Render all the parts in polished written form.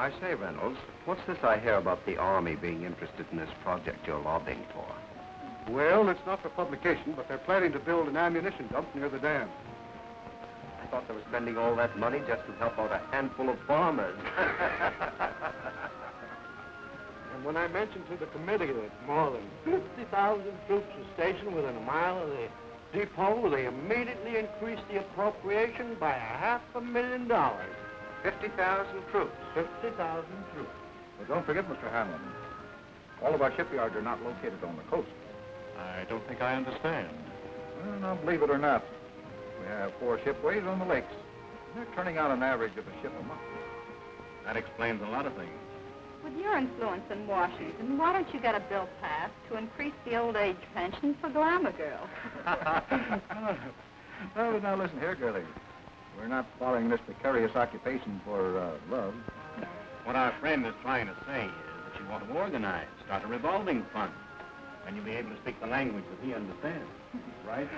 I say, Reynolds, what's this I hear about the Army being interested in this project you're lobbying for? Well, it's not for publication, but they're planning to build an ammunition dump near the dam. I thought they were spending all that money just to help out a handful of farmers. And when I mentioned to the committee that more than 50,000 troops are stationed within a mile of the depot, they immediately increased the appropriation by $500,000. 50,000 troops. 50,000 troops. But don't forget, Mr. Hanlon, all of our shipyards are not located on the coast. I don't think I understand. Well, now, believe it or not, we have 4 shipways on the lakes. They're turning out an average of a ship a month. That explains a lot of things. With your influence in Washington, why don't you get a bill passed to increase the old age pension for glamour girls? Well, now listen here, girlie. We're not following this precarious occupation for love. What our friend is trying to say is that you want to organize, start a revolving fund. Then you'll be able to speak the language that he understands. Right?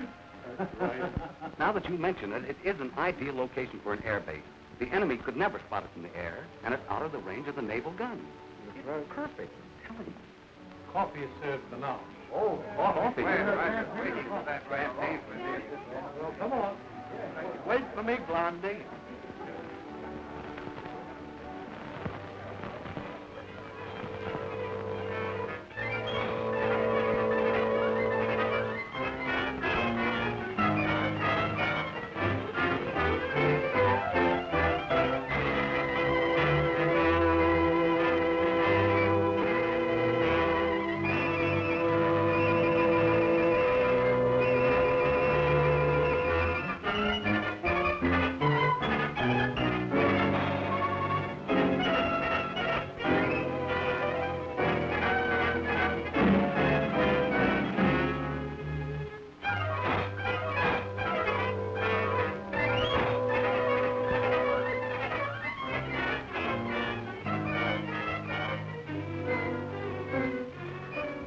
That's right. Now that you mention it, it is an ideal location for an air base. The enemy could never spot it from the air, and it's out of the range of the naval guns. That's right. Perfect. I'm telling you. Coffee is served for now. Oh, coffee. Well, come on. Wait for me, Blondie.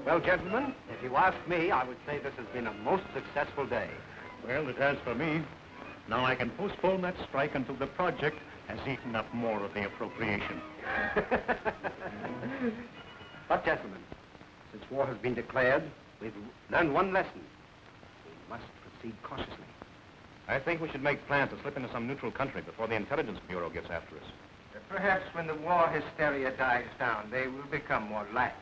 Well, gentlemen, if you ask me, I would say this has been a most successful day. Well, it has for me. Now I can postpone that strike until the project has eaten up more of the appropriation. But, gentlemen, since war has been declared, we've learned one lesson. We must proceed cautiously. I think we should make plans to slip into some neutral country before the Intelligence Bureau gets after us. Perhaps when the war hysteria dies down, they will become more lax.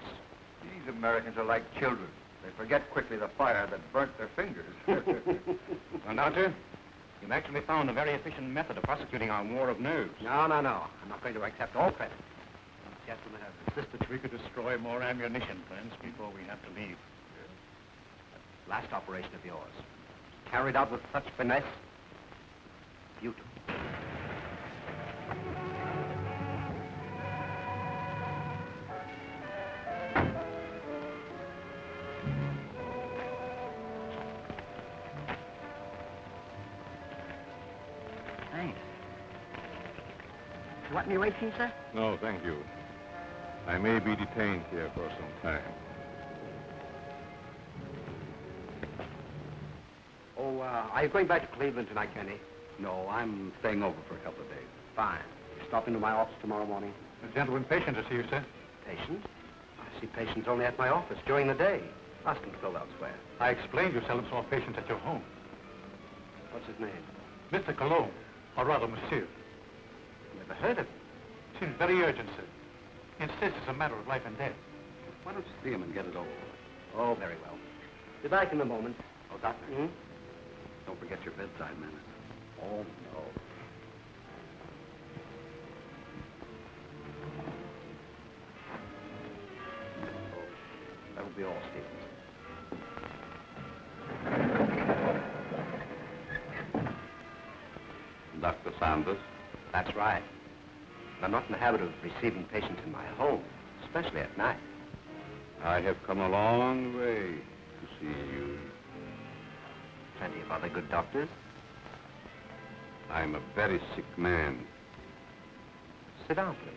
These Americans are like children. They forget quickly the fire that burnt their fingers. Well, Doctor, you've actually found a very efficient method of prosecuting our war of nerves. No. I'm not going to accept all credit. These gentlemen have insisted. We could destroy more ammunition, friends, before we have to leave. That last operation of yours, carried out with such finesse, beautiful. Thanks. You want me to wait for you, sir? No, thank you. I may be detained here for some time. Oh, are you going back to Cleveland tonight, Kenny? No, I'm staying over for a couple of days. Fine. You stop into my office tomorrow morning? A gentleman patient to see you, sir. Patients? I see patients only at my office during the day. Ask them to go elsewhere. I explained you seldom saw patients at your home. What's his name? Mr. Cologne, or rather, monsieur. Never heard of him. Seems very urgent, sir. He insists it's a matter of life and death. Why don't you see him and get it over? Oh, very well. Be back in a moment. Oh, Doctor. Don't forget your bedside manners. Oh, no. Oh, that will be all, Stevens. Dr. Sanders? That's right. I'm not in the habit of receiving patients in my home, especially at night. I have come a long way to see you. Plenty of other good doctors. I'm a very sick man. Sit down, please.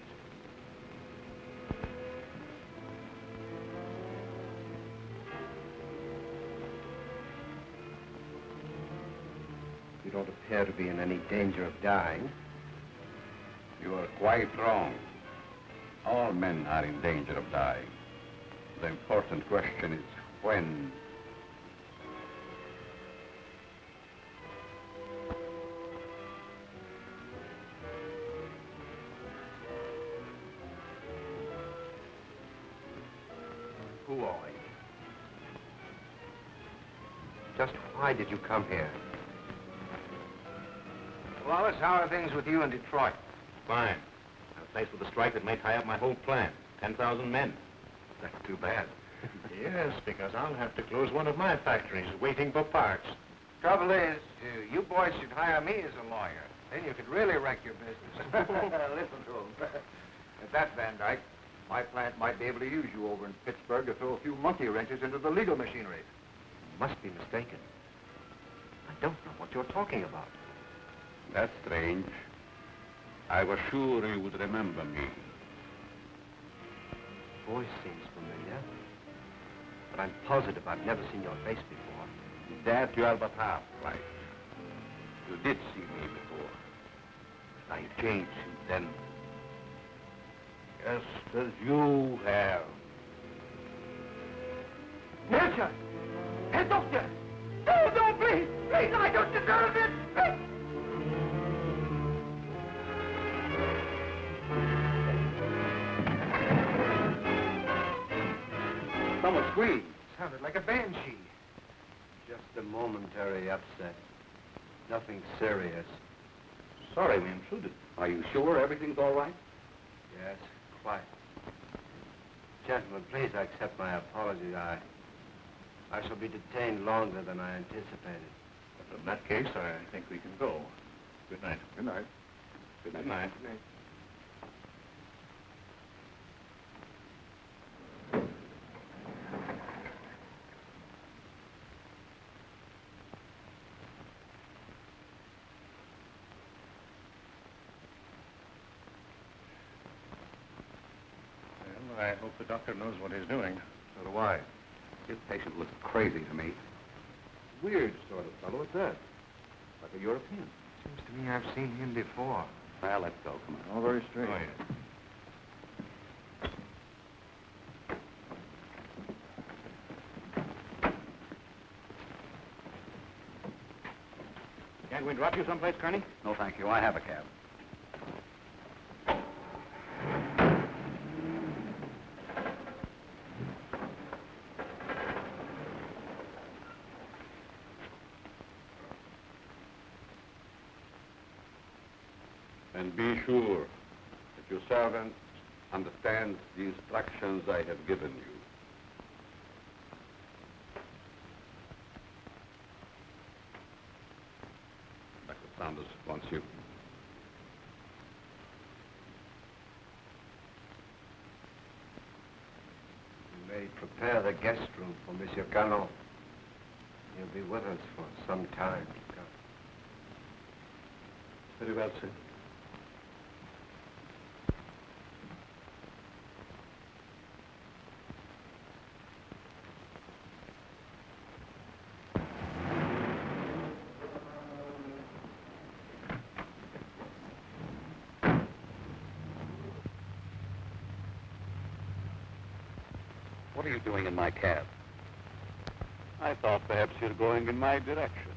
You don't appear to be in any danger of dying. You are quite wrong. All men are in danger of dying. The important question is when. Who are you? Just why did you come here? Wallace, how are things with you in Detroit? Fine. I'm faced with a strike that may tie up my whole plan. 10,000 men. That's too bad. Yes, because I'll have to close one of my factories waiting for parts. Trouble is, you boys should hire me as a lawyer. Then you could really wreck your business. Listen to him. At that, Van Dyke, my plant might be able to use you over in Pittsburgh to throw a few monkey wrenches into the legal machinery. You must be mistaken. I don't know what you're talking about. That's strange. I was sure you would remember me. Voice seems familiar, but I'm positive I've never seen your face before. That you are but half right. You did see me before. Now you've changed since then. Just as you have. Melcher! Herr Doctor! No, no, please! Please, I don't deserve it! Someone screamed. Sounded like a banshee. Just a momentary upset. Nothing serious. Sorry we intruded. Are you sure everything's all right? Yes, quite. Gentlemen, please accept my apology. I shall be detained longer than I anticipated. In that case, I think we can go. Good night. Good night. Good night. Good night. Well, I hope the doctor knows what he's doing. So do I. His patient looks crazy to me. Weird sort of fellow at that. Like a European. Seems to me I've seen him before. Well, let's go. Come on. All very strange. Oh, yes. Can't we drop you someplace, Kearney? No, thank you. I have a cab. And be sure that your servant understands the instructions I have given you. Dr. Saunders wants you. You may prepare the guest room for Monsieur Galland. He'll be with us for some time to come. Very well, sir. What are you doing in my cab? I thought perhaps you're going in my direction.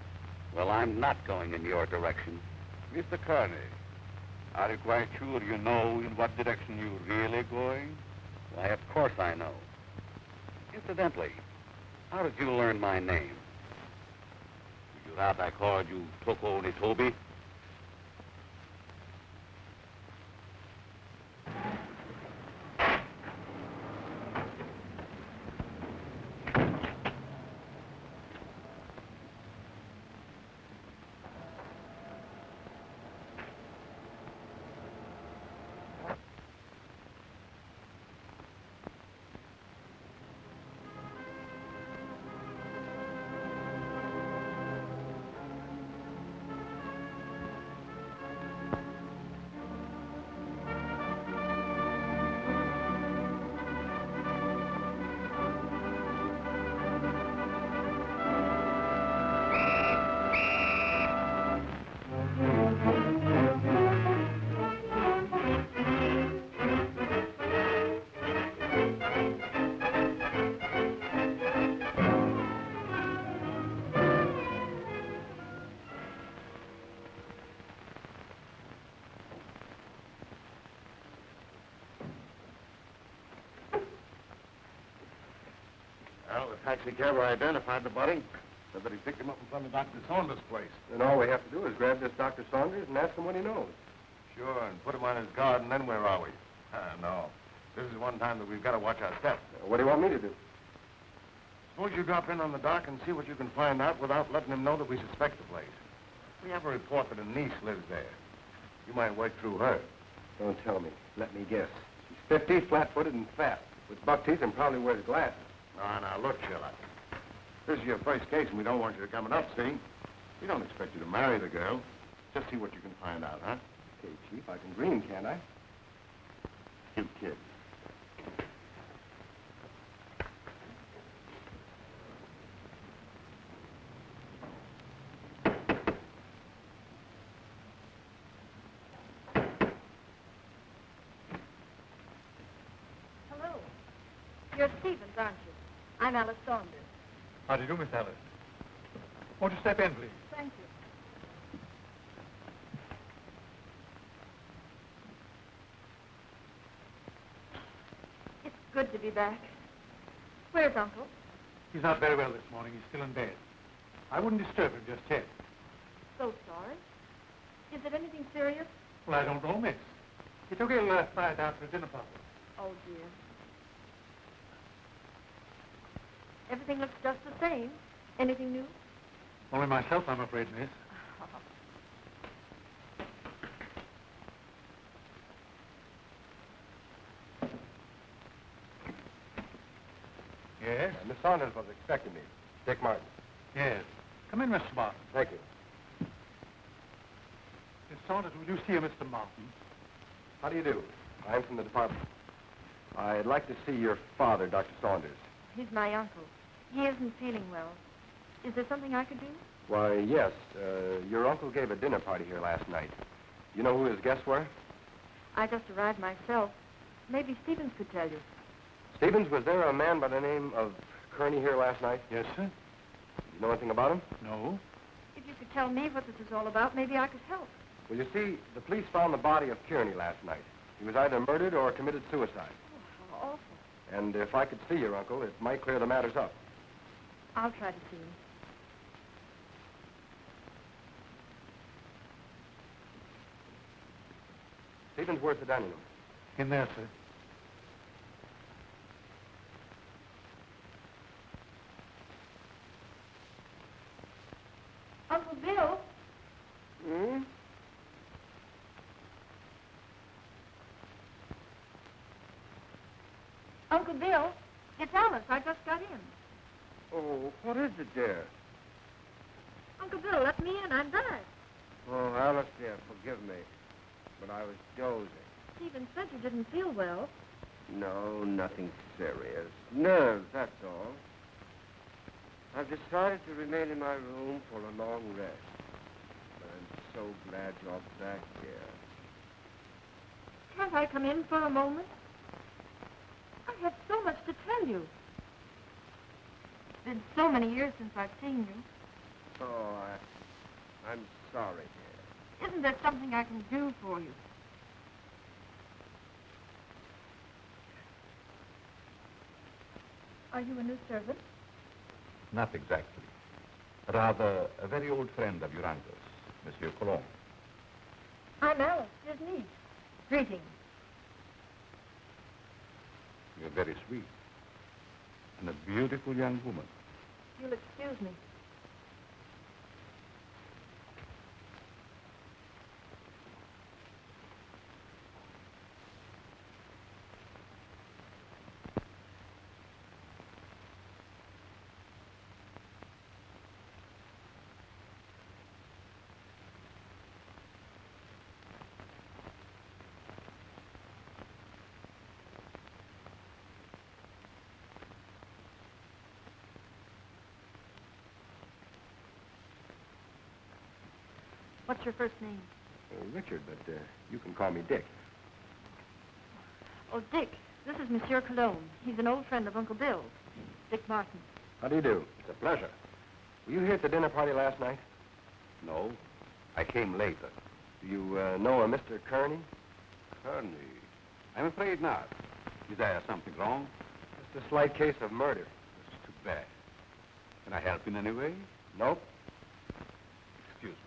Well, I'm not going in your direction. Mr. Kearney, are you quite sure you know in what direction you're really going? Why, of course I know. Incidentally, how did you learn my name? Did you have I called you Toko Nitobi? Well, the taxi cabber identified the body. Said that he picked him up in front of Dr. Saunders' place. Then all we have to do is grab this Dr. Saunders and ask him what he knows. Sure, and put him on his guard, and then where are we? No. This is one time that we've got to watch our steps. What do you want me to do? Suppose you drop in on the dock and see what you can find out without letting him know that we suspect the place. We have a report that a niece lives there. You might work through her. Don't tell me. Let me guess. She's 50, flat-footed, and fat. With buck teeth and probably wears glasses. Now, look, Sherlock. This is your first case, and we don't want you to come up, see? We don't expect you to marry the girl. Just see what you can find out, huh? Okay, Chief, I can dream, can't I? You kid. Hello. You're Stevens, aren't you? I'm Alice Saunders. How do you do, Miss Alice? Won't you step in, please? Thank you. It's good to be back. Where's Uncle? He's not very well this morning. He's still in bed. I wouldn't disturb him just yet. So sorry. Is it anything serious? Well, I don't know, miss. He took ill last night after a dinner party. Oh, dear. Everything looks just the same. Anything new? Only myself, I'm afraid, miss. Yes? Miss Saunders was expecting me. Dick Martin. Yes. Come in, Mr. Martin. Thank you. Miss Saunders, will you see Mr. Martin? How do you do? I'm from the department. I'd like to see your father, Dr. Saunders. He's my uncle. He isn't feeling well. Is there something I could do? Why, yes. Your uncle gave a dinner party here last night. You know who his guests were? I just arrived myself. Maybe Stevens could tell you. Stevens, was there a man by the name of Kearney here last night? Yes, sir. You know anything about him? No. If you could tell me what this is all about, maybe I could help. Well, you see, the police found the body of Kearney last night. He was either murdered or committed suicide. Oh, how awful. And if I could see your uncle, it might clear the matters up. I'll try to see him. Stevens, where's the dining room? In there, sir. Uncle Bill? Hmm? Uncle Bill? It's Alice. I just got in. Oh, what is it, dear? Uncle Bill, let me in. I'm back. Oh, Alice, dear, forgive me. But I was dozing. Stephen said you didn't feel well. No, nothing serious. Nerves, that's all. I've decided to remain in my room for a long rest. But I'm so glad you're back here. Can't I come in for a moment? I have so much to tell you. It's been so many years since I've seen you. Oh, I'm sorry, dear. Isn't there something I can do for you? Are you a new servant? Not exactly. Rather, a very old friend of your uncle's, Monsieur Cologne. I'm Alice, his niece. Greetings. You're very sweet. And a beautiful young woman. You'll excuse me. What's your first name? Richard, but you can call me Dick. Oh, Dick. This is Monsieur Cologne. He's an old friend of Uncle Bill's. Dick Martin. How do you do? It's a pleasure. Were you here at the dinner party last night? No, I came later. Do you know a Mr. Kearney? Kearney? I'm afraid not. Is there something wrong? Just a slight case of murder. It's too there. Can I help in any way? Nope. Excuse me.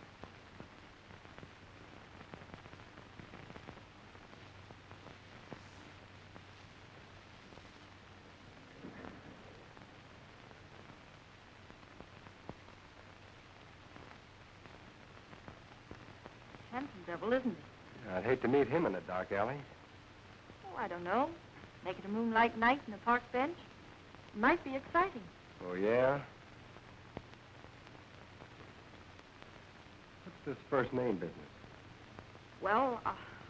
Handsome devil, isn't he? I'd hate to meet him in a dark alley. Oh, I don't know. Make it a moonlight night in a park bench. Might be exciting. Oh, yeah? What's this first name business? Well,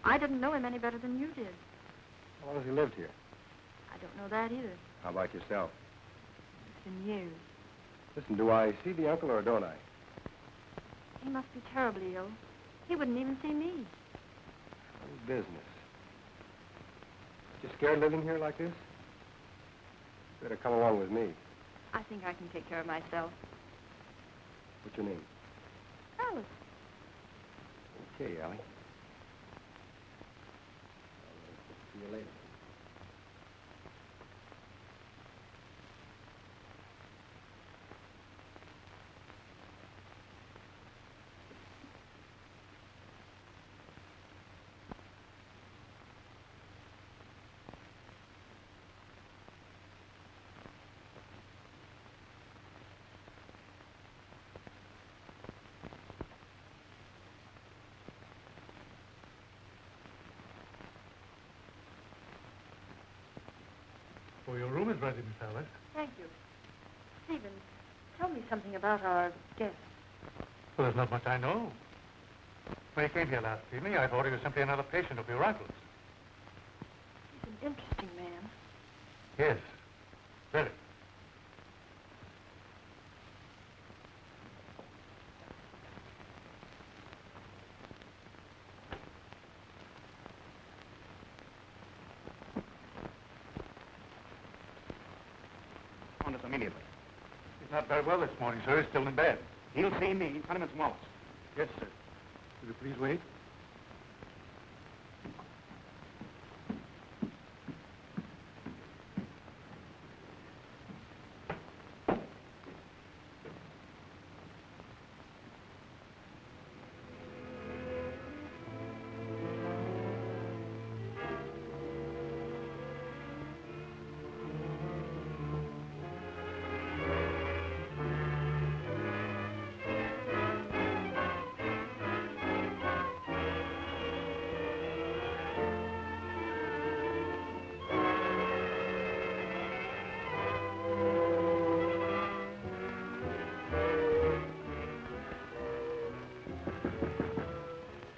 I didn't know him any better than you did. How long has he lived here? I don't know that either. How about yourself? It's been years. Listen, do I see the uncle or don't I? He must be terribly ill. He wouldn't even see me. Funny business. You scared living here like this? Better come along with me. I think I can take care of myself. What's your name? Alice. Okay, Allie. See you later. Oh, your room is ready, Miss Alice. Thank you. Stephen, tell me something about our guest. Well, there's not much I know. When he came here last evening, I thought he was simply another patient of your uncle's. He's an interesting man. Yes, very. On us immediately. He's not very well this morning, sir. He's still in bed. He'll see me. Tenements Wallace. Yes, sir. Will you please wait?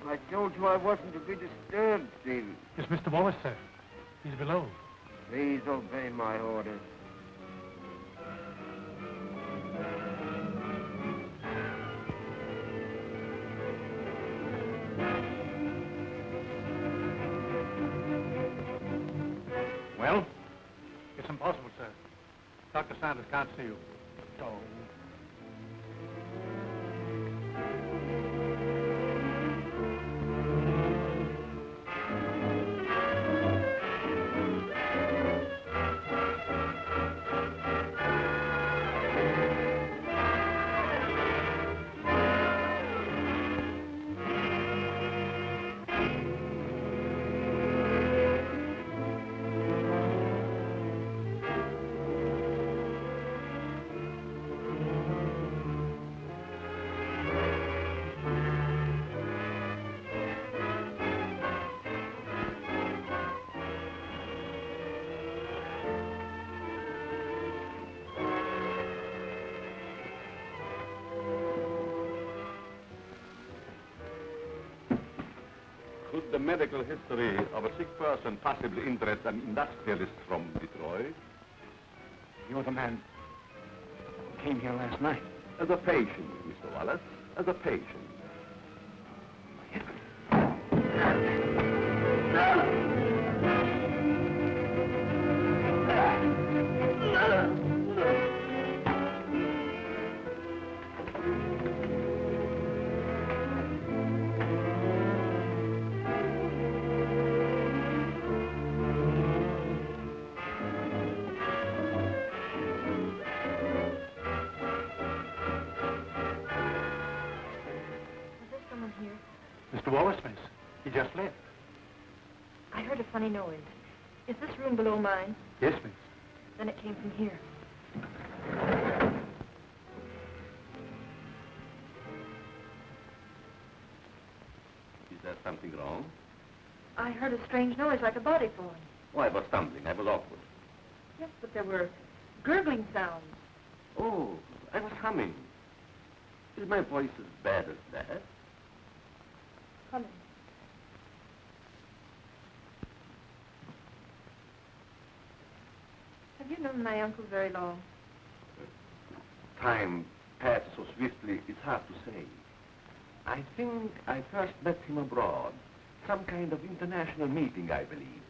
I told you I wasn't to be disturbed, Stephen. It's Mr. Wallace, sir. He's below. Please obey my orders. Well? It's impossible, sir. Dr. Sanders can't see you. So... Could the medical history of a sick person possibly interest an industrialist from Detroit? You're the man who came here last night. As a patient, Mr. Wallace, as a patient. Wallace, miss. He just left. I heard a funny noise. Is this room below mine? Yes, miss. Then it came from here. Is there something wrong? I heard a strange noise like a body falling. Oh, I was stumbling. I was awkward. Yes, but there were gurgling sounds. Oh, I was humming. Is my voice as bad as that? Humming. Have you known my uncle very long? Time passed so swiftly, it's hard to say. I think I first met him abroad. Some kind of international meeting, I believe.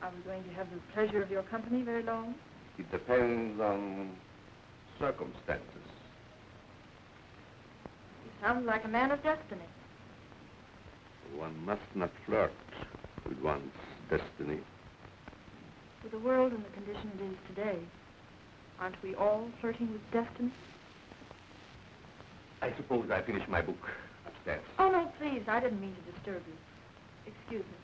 Are we going to have the pleasure of your company very long? It depends on circumstances. You sound like a man of destiny. One must not flirt with one's destiny. With the world and the condition it is today, aren't we all flirting with destiny? I suppose I finished my book upstairs. Oh, no, please. I didn't mean to disturb you. Excuse me.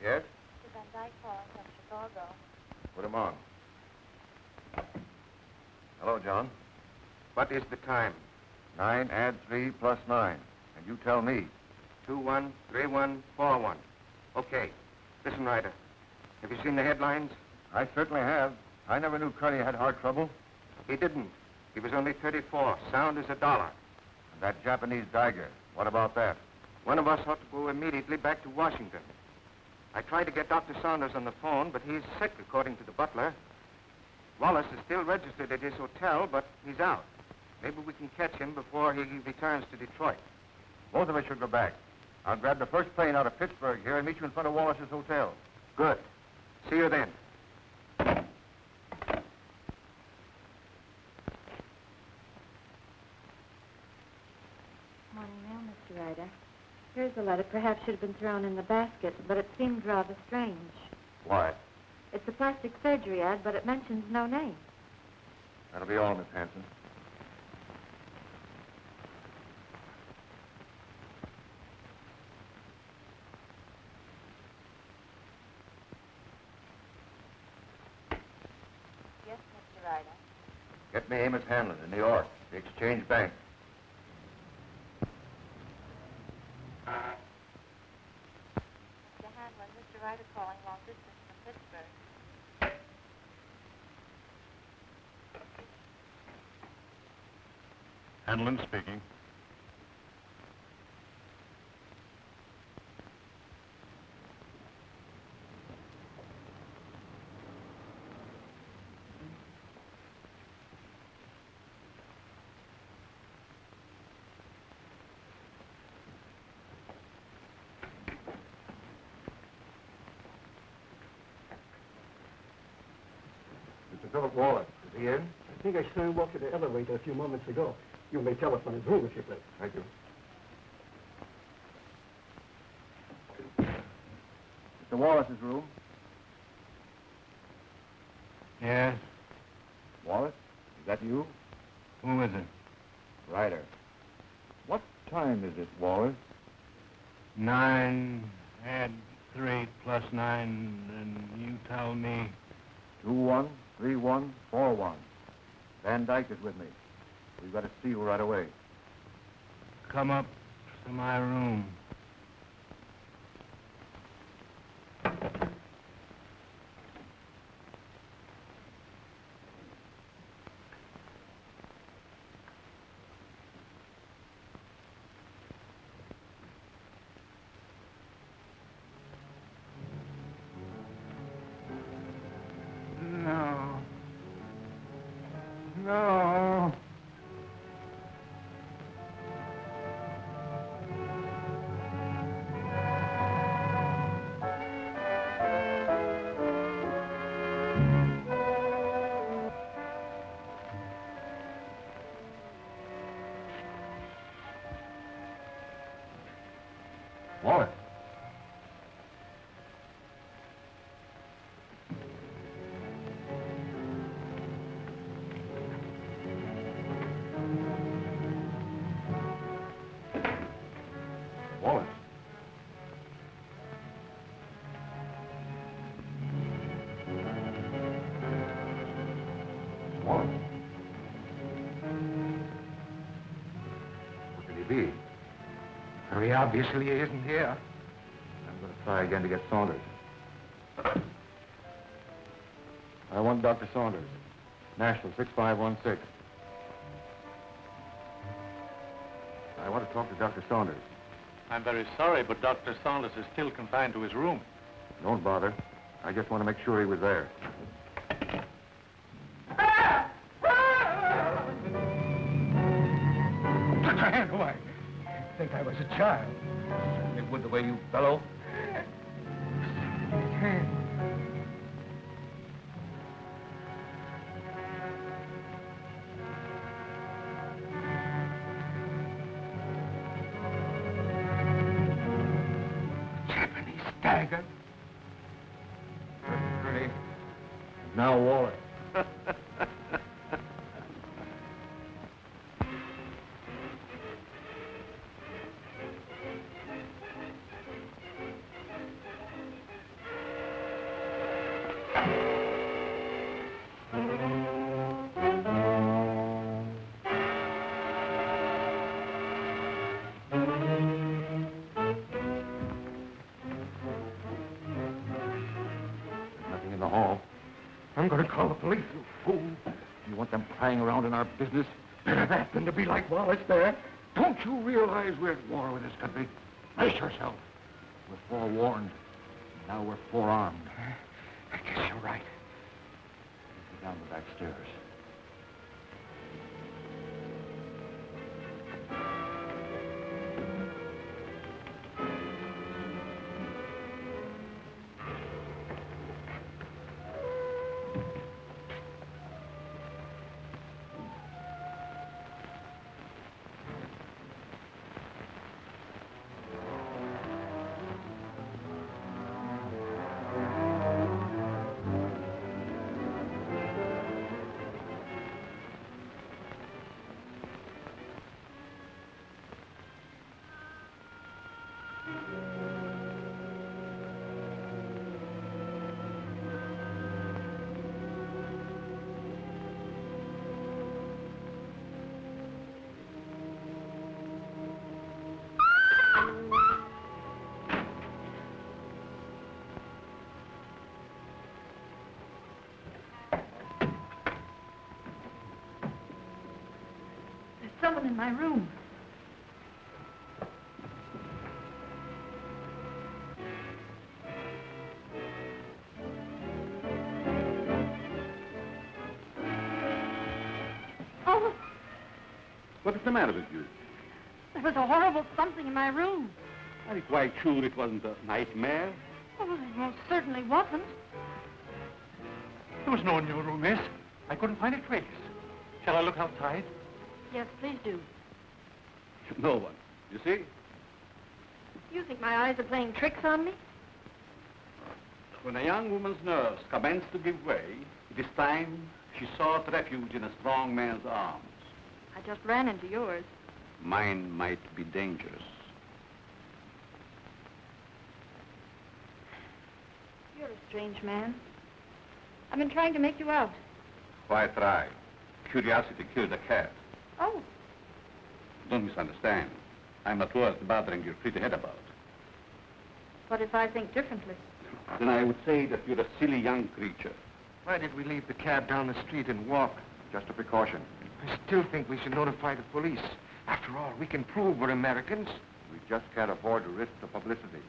Yes? Mr. Van Dyke calling from Chicago. Put him on. Hello, John. What is the time? 9 add 3 plus 9. And you tell me. 213141. Okay. Listen, Ryder. Have you seen the headlines? I certainly have. I never knew Kearney had heart trouble. He didn't. He was only 34. Sound as $1. And that Japanese Geiger. What about that? One of us ought to go immediately back to Washington. I tried to get Dr. Saunders on the phone, but he's sick, according to the butler. Wallace is still registered at his hotel, but he's out. Maybe we can catch him before he returns to Detroit. Both of us should go back. I'll grab the first plane out of Pittsburgh here and meet you in front of Wallace's hotel. Good. See you then. Morning mail, Mr. Ryder. Here's a letter. Perhaps should have been thrown in the basket, but it seemed rather strange. Why? It's a plastic surgery ad, but it mentions no name. That'll be all, Miss Hanson. Yes, Mr. Ryder. Get me Amos Hanlon in New York, the Exchange Bank. Mr. Hanlon, Mr. Ryder calling long distance from Pittsburgh. Hanlon speaking. Mr. Philip Wallace, is he in? I think I saw him walk to the elevator a few moments ago. You may telephone his room if you please. Thank you. Mr. Wallace's room. Yes? Wallace, is that you? Who is it? Ryder. What time is it, Wallace? 9, add 3 plus 9, and you tell me. 213141. Van Dyke is with me. We've got to see you right away. Come up to my room. No. Wallace. Wallace. Wallace. Where could he be? Very obviously he isn't here. I'm going to try again to get Saunders. I want Dr. Saunders. National 6516. I want to talk to Dr. Saunders. I'm very sorry, but Dr. Saunders is still confined to his room. Don't bother. I just want to make sure he was there. Put your hand away. Think I was a child. It would the way you fellow. Japanese dagger. Pretty. Now Wallace. Nothing in the hall. I'm going to call the police, you fool. You want them prying around in our business? Better that than to be like Wallace there. Don't you realize we're at war with this country? Brace yourself. We're forewarned. Now we're forearmed. I guess you're right. Go down the back stairs. Someone in my room. Oh, What's the matter with you? there was a horrible something in my room. Are you quite sure it wasn't a nightmare? Oh, it most certainly wasn't. There was no one in your room, miss. I couldn't find a trace. Shall I look outside? Yes, please do. No one. You see? You think my eyes are playing tricks on me? When a young woman's nerves commence to give way, it is time she sought refuge in a strong man's arms. I just ran into yours. Mine might be dangerous. You're a strange man. I've been trying to make you out. Why try? Curiosity killed a cat. Oh, Don't misunderstand. I'm not worth bothering your pretty head about. what if I think differently? Then I would say that you're a silly young creature. Why did we leave the cab down the street and walk? Just a precaution. I still think we should notify the police. After all, we can prove we're Americans. We just can't afford to risk the publicity.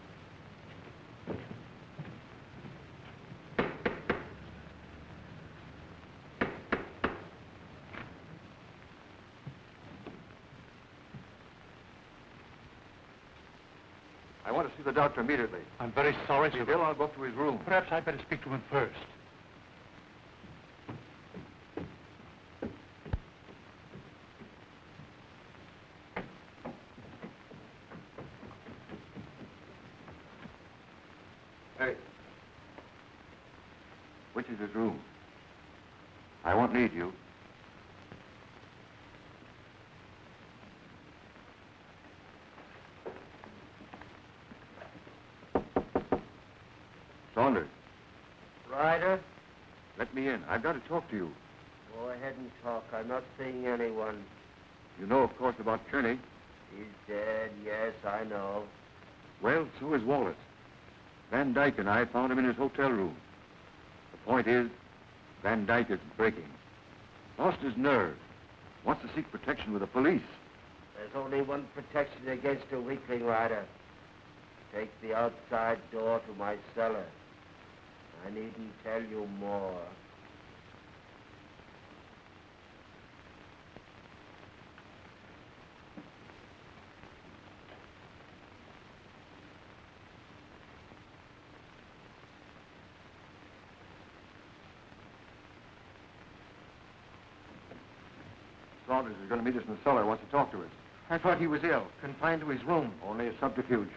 I want to see the doctor immediately. I'm very sorry, If sir. he's ill, I'll go up to his room. Perhaps I'd better speak to him first. Hey. Which is his room? I won't need you. Saunders, Ryder, let me in. I've got to talk to you. go ahead and talk. I'm not seeing anyone. You know, of course, about Kearney. He's dead, yes, I know. Well, so is Wallace. Van Dyke and I found him in his hotel room. The point is, Van Dyke is breaking. Lost his nerve. Wants to seek protection with the police. There's only one protection against a weakling, Ryder. Take the outside door to my cellar. I needn't tell you more. Saunders is going to meet us in the cellar. Wants to talk to us. I thought he was ill, confined to his room. Only a subterfuge.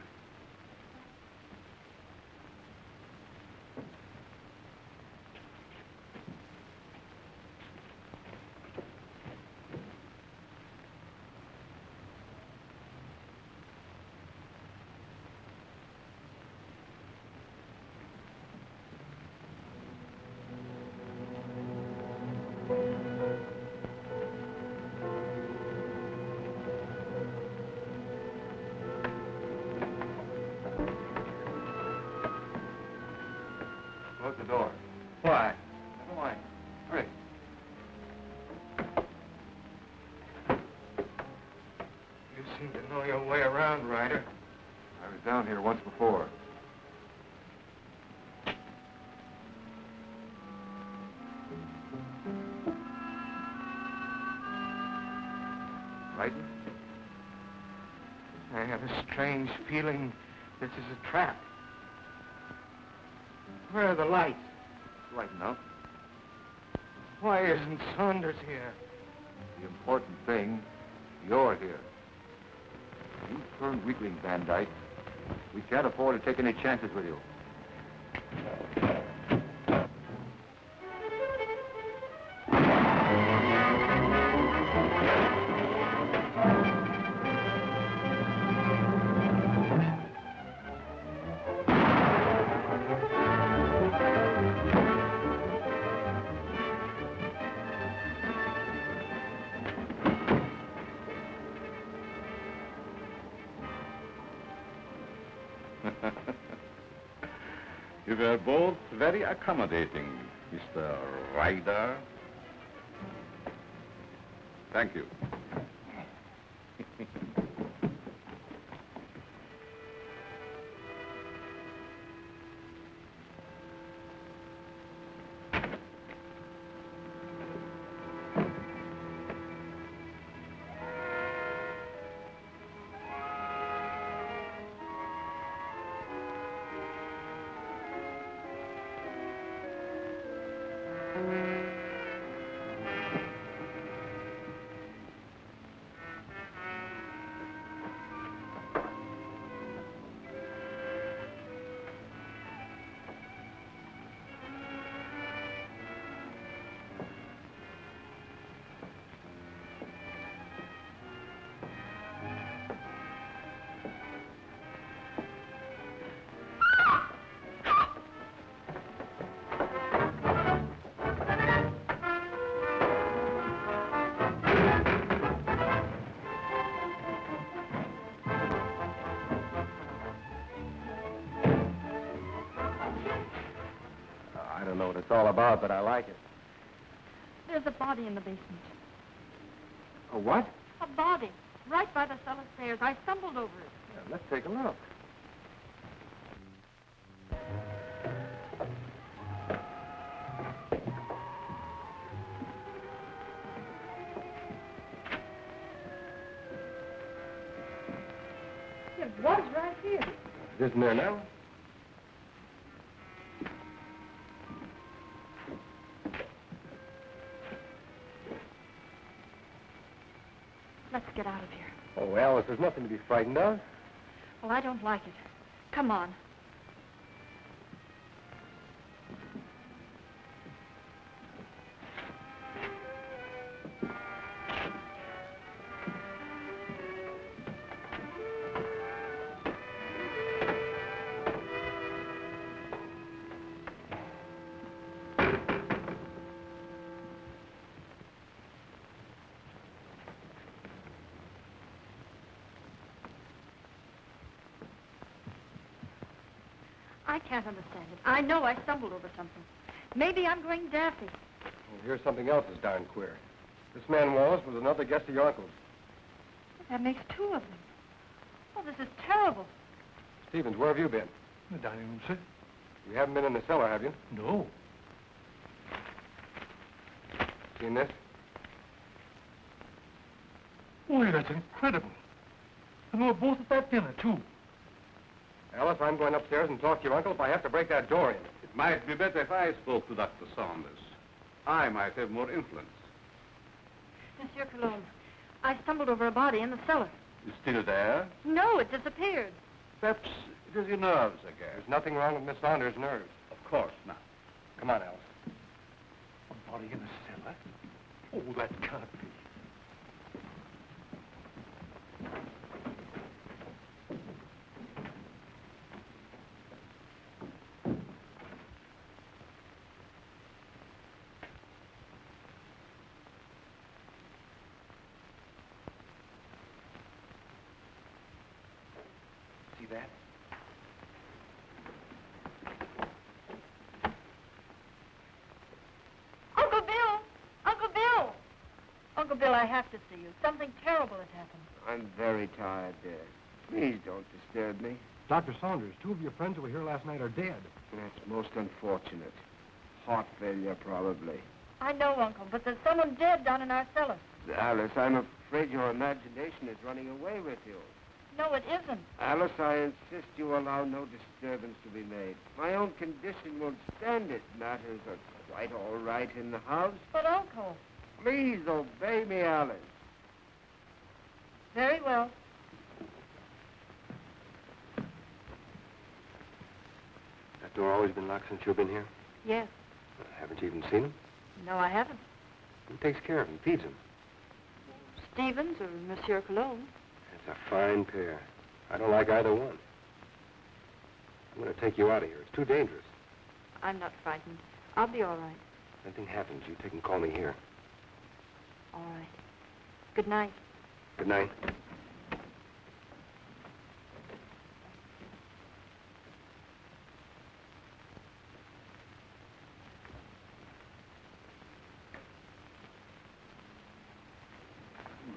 Close the door. Why? Never mind. Hurry. You seem to know your way around, Ryder. I was down here once before. Frightened? I have a strange feeling this is a trap. Where are the lights? It's light enough. Why isn't Saunders here? The important thing, you're here. You turned weakling, Van Dyke. We can't afford to take any chances with you. You were both very accommodating, Mr. Ryder. Thank you. I don't know what it's all about, but I like it. There's a body in the basement. A what? A body. Right by the cellar stairs. I stumbled over it. Yeah, let's take a look. It was right here. Isn't there now? Let's get out of here. Oh, Alice, there's nothing to be frightened of. Well, I don't like it. Come on. I can't understand it. I know I stumbled over something. Maybe I'm going daffy. Well, here's something else that's darn queer. This man Wallace was another guest of your uncle's. That makes two of them. Oh, this is terrible. Stevens, where have you been? The dining room, sir. You haven't been in the cellar, have you? No. Seen this? Boy, that's incredible. And we were both at that dinner, too. Alice, I'm going upstairs and talk to your uncle if I have to break that door in. It might be better if I spoke to Dr. Saunders. I might have more influence. Monsieur Cologne, I stumbled over a body in the cellar. You still there? No, it disappeared. Perhaps it is your nerves again. There's nothing wrong with Miss Saunders' nerves. Of course not. Come on, Alice. A body in the cellar? Oh, that can't be. See that? Uncle Bill! Uncle Bill! Uncle Bill, I have to see you. Something terrible has happened. I'm very tired, dear. Please don't disturb me. Dr. Saunders, two of your friends who were here last night are dead. That's most unfortunate. Heart failure, probably. I know, Uncle, but there's someone dead down in our cellar. Alice, I'm afraid your imagination is running away with you. No, it isn't. Alice, I insist you allow no disturbance to be made. My own condition won't stand it. Matters are quite all right in the house. But, Uncle... Please obey me, Alice. Very well. That door always been locked since you've been here? Yes. Haven't you even seen him? No, I haven't. Who takes care of him, feeds him? Stevens or Monsieur Cologne. That's a fine pair. I don't like either one. I'm going to take you out of here. It's too dangerous. I'm not frightened. I'll be all right. If anything happens, you take and call me here. All right. Good night. Good night.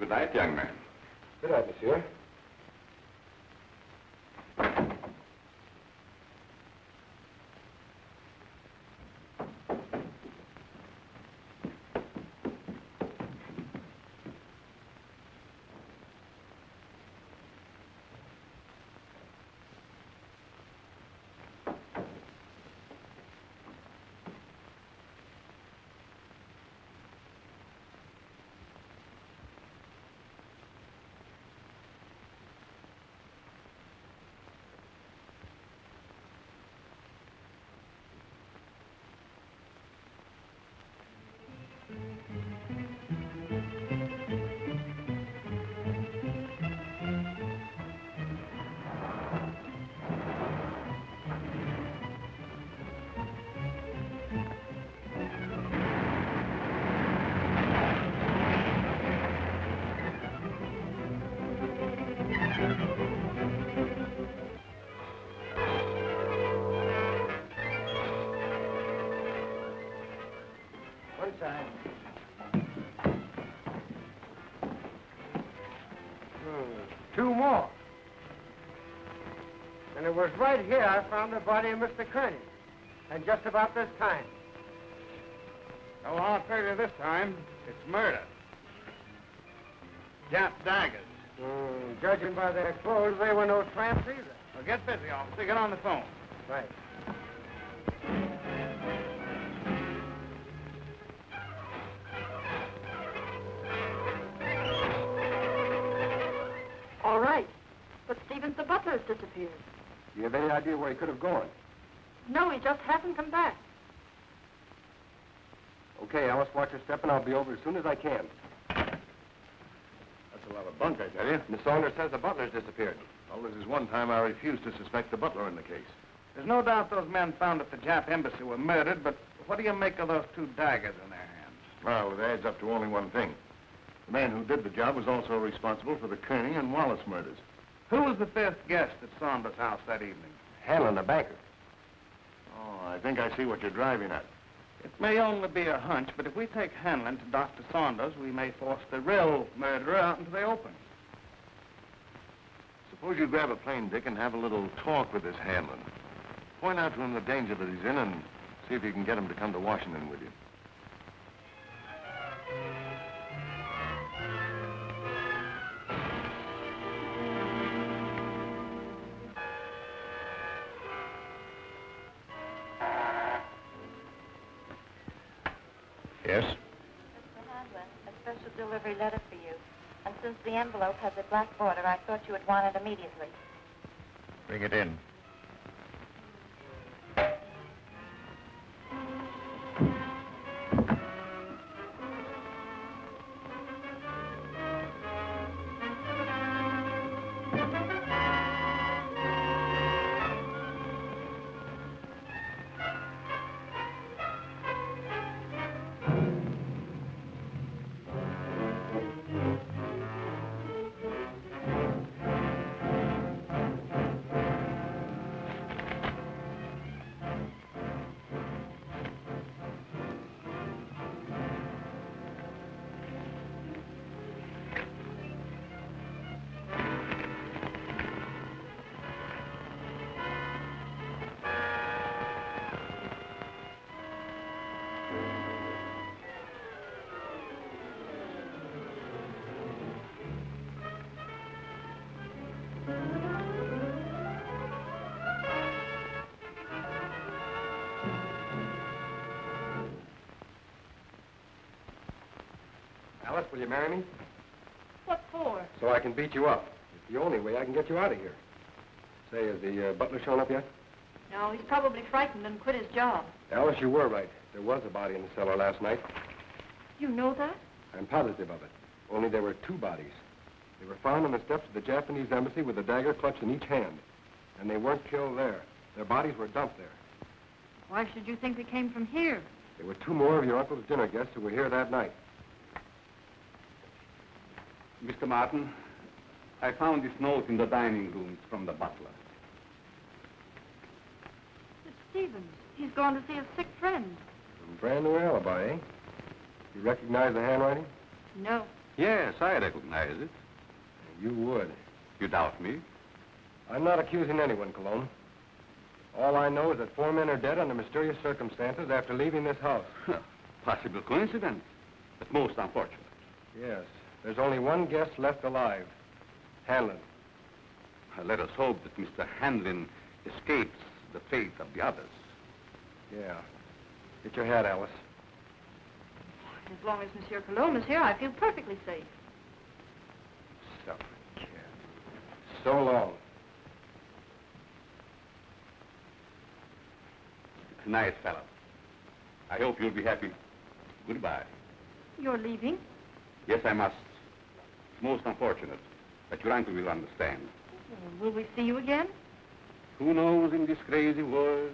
Good night, young man. Good night, monsieur. One side. Two more. And it was right here I found the body of Mr. Kearney. And just about this time. Oh, I'll tell you this time, it's murder. Jap daggers. Judging by their clothes, they were no tramps either. Well, get busy, officer. Get on the phone. Right. All right. But Stevens, the butler's disappeared. Do you have any idea where he could have gone? No, he just hasn't come back. Okay, Alice, watch your step, and I'll be over as soon as I can. That's a lot of bunk, I tell you. Miss Saunders says the butler's disappeared. Well, this is one time I refused to suspect the butler in the case. There's no doubt those men found at the Jap embassy were murdered, but what do you make of those 2 daggers in their hands? Well, it adds up to only one thing. The man who did the job was also responsible for the Kearney and Wallace murders. Who was the 5th guest at Saunders' house that evening? Hanlon, the banker. Oh, I think I see what you're driving at. It may only be a hunch, but if we take Hanlon to Dr. Saunders, we may force the real murderer out into the open. Suppose you grab a plane, Dick, and have a little talk with this Hanlon. Point out to him the danger that he's in and see if you can get him to come to Washington with you. Yes? Mr. Hanlon, a special delivery letter for you. And since the envelope has a black border, I thought you would want it immediately. Bring it in. Alice, will you marry me? What for? So I can beat you up. It's the only way I can get you out of here. Say, has the butler shown up yet? No, he's probably frightened and quit his job. Alice, you were right. There was a body in the cellar last night. You know that? I'm positive of it. Only there were 2 bodies. They were found on the steps of the Japanese embassy with a dagger clutched in each hand. And they weren't killed there. Their bodies were dumped there. Why should you think they came from here? There were 2 more of your uncle's dinner guests who were here that night. Mr. Martin, I found this note in the dining rooms from the butler. It's Stevens. He's gone to see a sick friend. Brand new alibi, eh? You recognize the handwriting? No. Yes, I recognize it. You would. You doubt me? I'm not accusing anyone, Cologne. All I know is that 4 men are dead under mysterious circumstances after leaving this house. Possible coincidence, but most unfortunate. Yes. There's only one guest left alive. Hanlon. Let us hope that Mr. Hanlon escapes the fate of the others. Yeah. Get your hat, Alice. As long as Monsieur Cologne is here, I feel perfectly safe. Suffering kid. So long. It's nice, fellow. I hope you'll be happy. Goodbye. You're leaving? Yes, I must. It's most unfortunate, but your uncle will understand. Will we see you again? Who knows in this crazy world?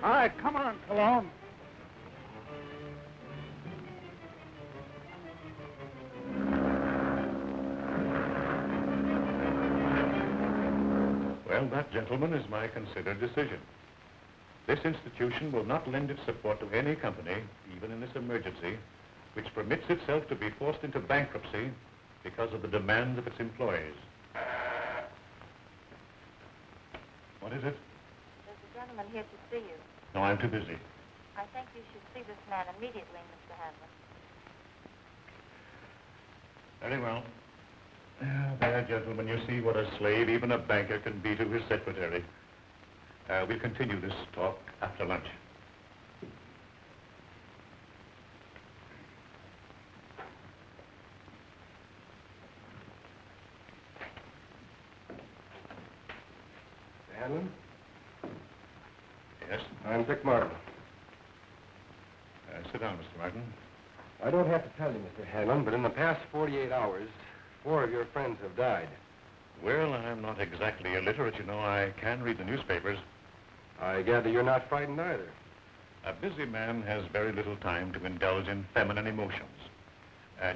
All right, come on, Cologne. Well, that, gentlemen, is my considered decision. This institution will not lend its support to any company, even in this emergency, which permits itself to be forced into bankruptcy because of the demands of its employees. What is it? There's a gentleman here to see you. No, I'm too busy. I think you should see this man immediately, Mr. Hanlon. Very well. There, gentlemen, you see what a slave even a banker can be to his secretary. We'll continue this talk after lunch. Hanlon? Yes? I'm Dick Martin. Sit down, Mr. Martin. I don't have to tell you, Mr. Hanlon, but in the past 48 hours, 4 of your friends have died. Well, I'm not exactly illiterate, you know. I can read the newspapers. I gather you're not frightened either. A busy man has very little time to indulge in feminine emotions.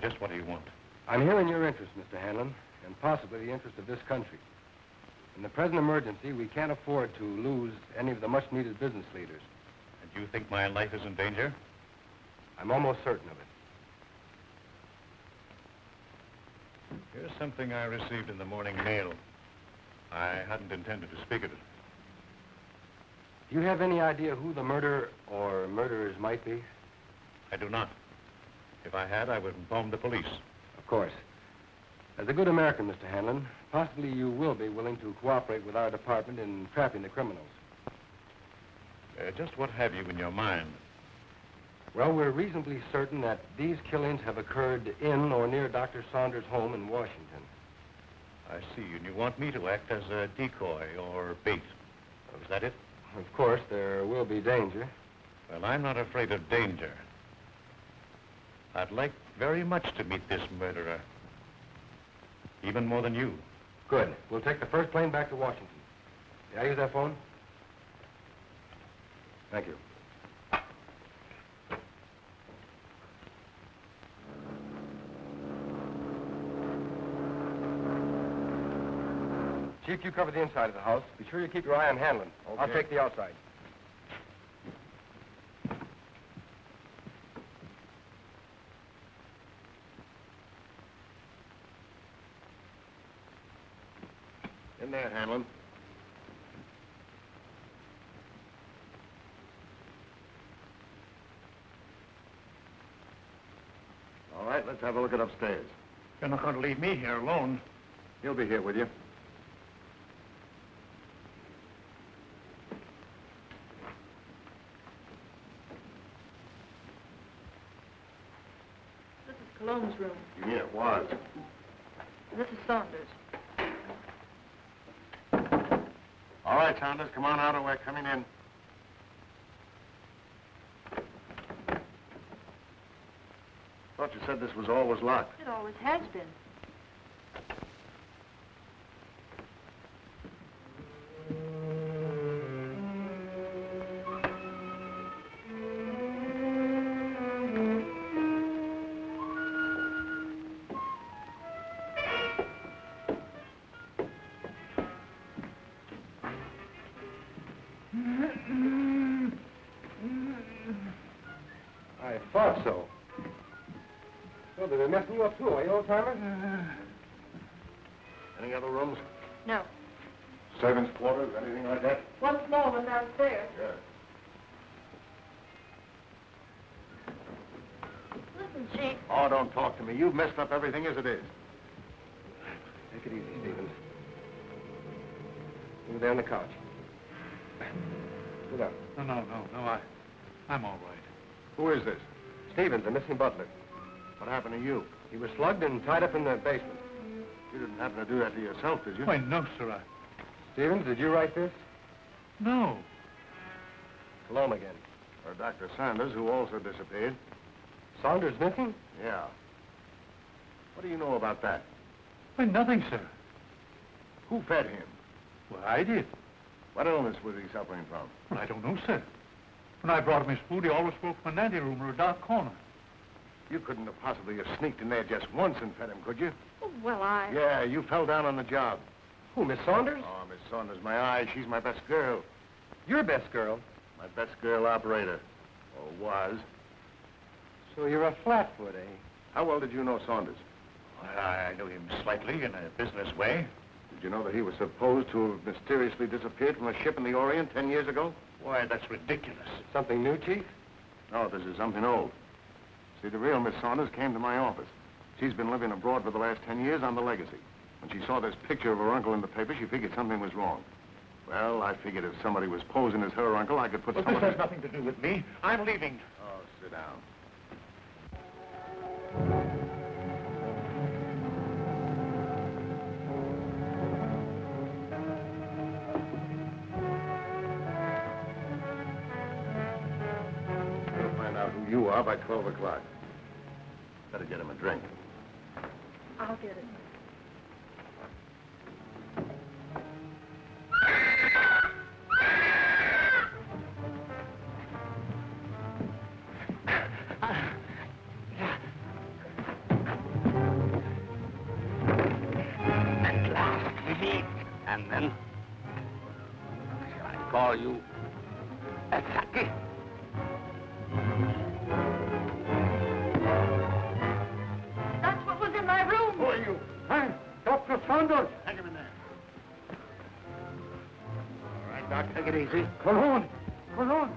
Just what do you want? I'm here in your interest, Mr. Hanlon, and possibly the interest of this country. In the present emergency, we can't afford to lose any of the much-needed business leaders. And you think my life is in danger? I'm almost certain of it. Here's something I received in the morning mail. I hadn't intended to speak of it. Do you have any idea who the murderer or murderers might be? I do not. If I had, I would inform the police. Of course. As a good American, Mr. Hanlon, possibly you will be willing to cooperate with our department in trapping the criminals. Just what have you in your mind? Well, we're reasonably certain that these killings have occurred in or near Dr. Saunders' home in Washington. I see. And you want me to act as a decoy or bait. Is that it? Of course, there will be danger. Well, I'm not afraid of danger. I'd like very much to meet this murderer. Even more than you. Good. We'll take the first plane back to Washington. May I use that phone? Thank you. Chief, you cover the inside of the house. Be sure you keep your eye on Hanlon. Okay. I'll take the outside. In there, Hanlon. All right, let's have a look at upstairs. You're not going to leave me here alone. He'll be here with you. This is Cologne's room. Yeah, it was. This is Saunders. All right, Saunders, come on out or we're coming in. Thought you said this was always locked. It always has been. I thought so. So they're messing you up too, are you, old-timer? Any other rooms? No. Servants' quarters, anything like that? One small one downstairs. Yeah. Listen, Chief. Oh, don't talk to me. You've messed up everything as it is. Take it easy, Stevens. Over there on the couch. Sit down. No, I'm all right. Who is this? Stevens, the missing butler. What happened to you? He was slugged and tied up in the basement. You didn't happen to do that to yourself, did you? Why, no, sir. Stevens, did you write this? No. Cologne again. Or Dr. Saunders, who also disappeared. Saunders missing? Yeah. What do you know about that? Why, nothing, sir. Who fed him? Well, I did. What illness was he suffering from? Well, I don't know, sir. When I brought him his food, he always spoke from an anteroom or a dark corner. You couldn't have possibly have sneaked in there just once and fed him, could you? Oh, well, I... Yeah, you fell down on the job. Who, Miss Saunders? Oh, Miss Saunders, my eye. She's my best girl. Your best girl. My best girl operator. Or was. So you're a flatfoot, eh? How well did you know Saunders? Well, I knew him slightly in a business way. Did you know that he was supposed to have mysteriously disappeared from a ship in the Orient 10 years ago? Why, that's ridiculous. Something new, Chief? No, this is something old. See, the real Miss Saunders came to my office. She's been living abroad for the last 10 years on the legacy. When she saw this picture of her uncle in the paper, she figured something was wrong. Well, I figured if somebody was posing as her uncle, I could put Well, someone... this has nothing to do with me. I'm leaving. Oh, sit down. We'll find out who you are by 12 o'clock. Better get him a drink. I'll get it. At last we meet. And then, shall I call you a Saki? That's what was in my room. Who are you? Hey, Dr. Saunders. Hang him in there. All right, Doc, take it easy. Cologne. Cologne.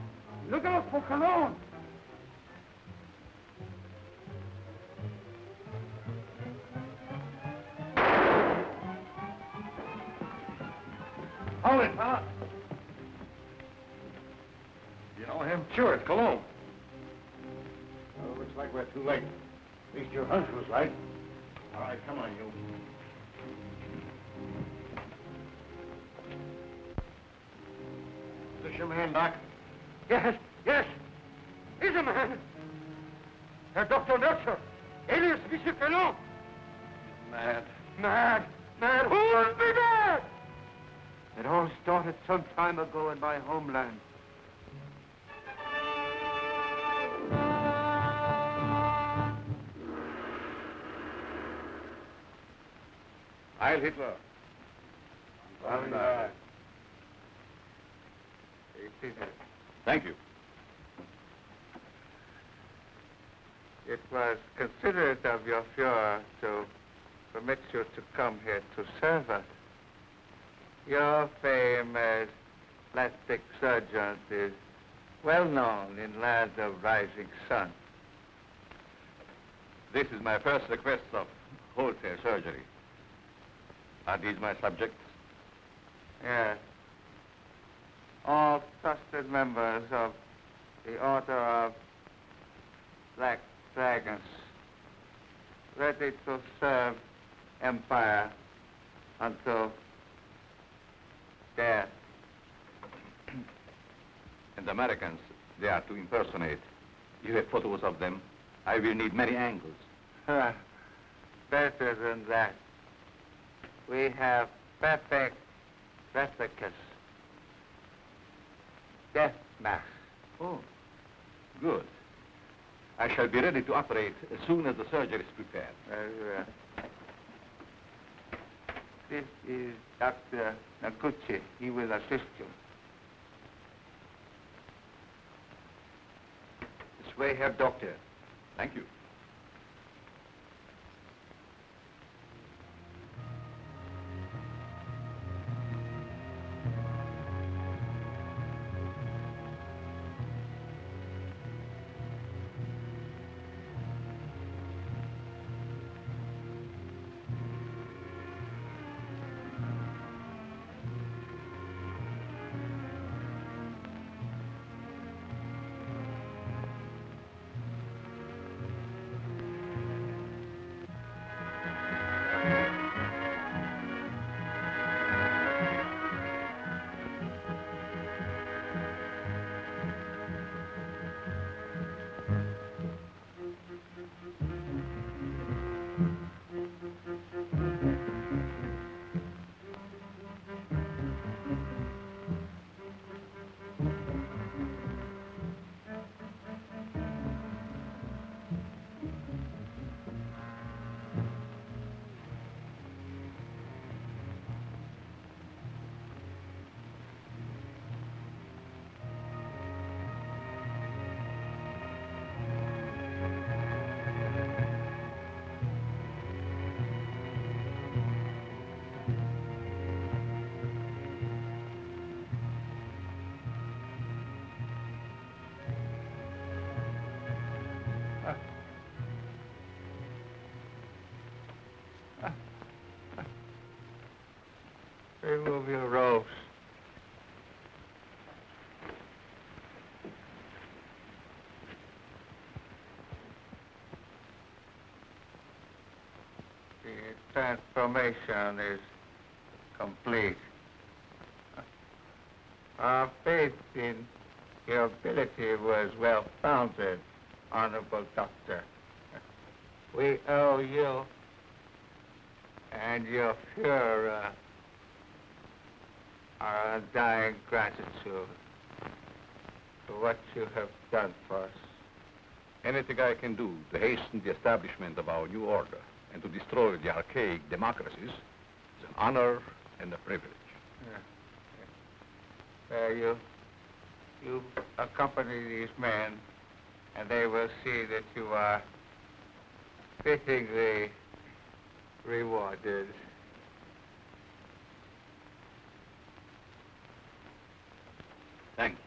Look out for cologne. Hold it, fella. You know him? Sure, it's Cologne. Well, looks like we're too late. At least your hunch was right. All right, come on, you. Is this your man, Doc? Yes, yes. He's a man. Herr Dr. Melcher, alias Monsieur Cologne. Mad. Mad, mad, who would be mad? It all started some time ago in my homeland. Heil Hitler. Thank you. It was considerate of your Fuhrer to permit you to come here to serve us. Your fame as plastic surgeon is well known in lands of rising sun. This is my first request of wholesale surgery. Are these my subjects? Yes. All trusted members of the Order of Black Dragons, ready to serve Empire until death. And the Americans, they are to impersonate. You have photos of them. I will need many angles. Better than that. We have perfect replicas. Death masks. Oh, good. I shall be ready to operate as soon as the surgery is prepared. Very well. This is Dr. Naguchi. He will assist you. This way, Herr Doctor. Thank you. transformation is complete. Our faith in your ability was well-founded, Honorable Doctor. We owe you and your Fuhrer our undying gratitude for what you have done for us. Anything I can do to hasten the establishment of our new order and to destroy the archaic democracies is an honor and a privilege. You accompany these men, and they will see that you are fittingly rewarded. Thank you.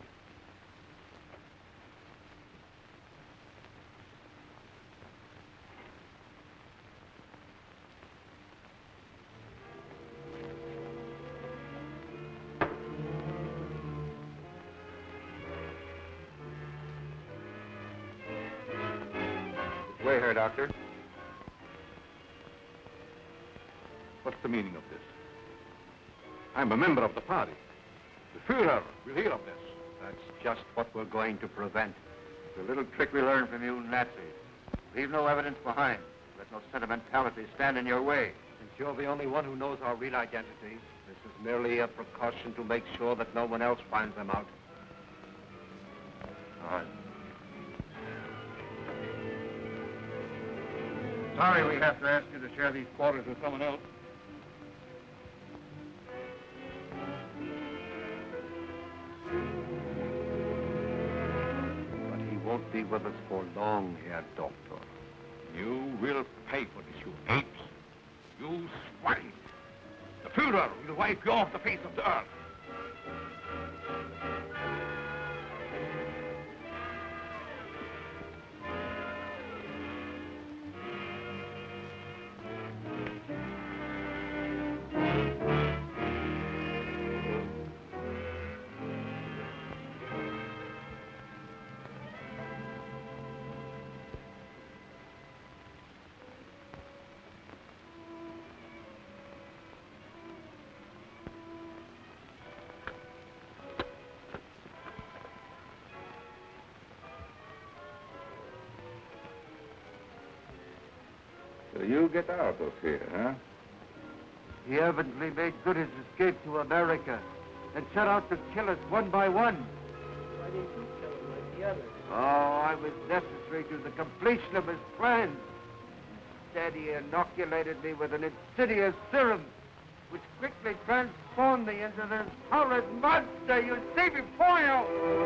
Wait here, Doctor. What's the meaning of this? I'm a member of the party. The Fuhrer will hear of this. That's just what we're going to prevent. It's a little trick we learned from you Nazis. Leave no evidence behind. Let no sentimentality stand in your way. Since you're the only one who knows our real identity, this is merely a precaution to make sure that no one else finds them out. All right. Sorry we have to ask you to share these quarters with someone else. But he won't be with us for long, Herr Doctor. You will pay for this, you apes. You swine. The Fuhrer will wipe you off the face of the earth. So you get out of here, huh? He evidently made good his escape to America and set out to kill us one by one. Why didn't you kill him like the others? Oh, I was necessary to the completion of his plans. Instead, he inoculated me with an insidious serum, which quickly transformed me into this horrid monster you see before you.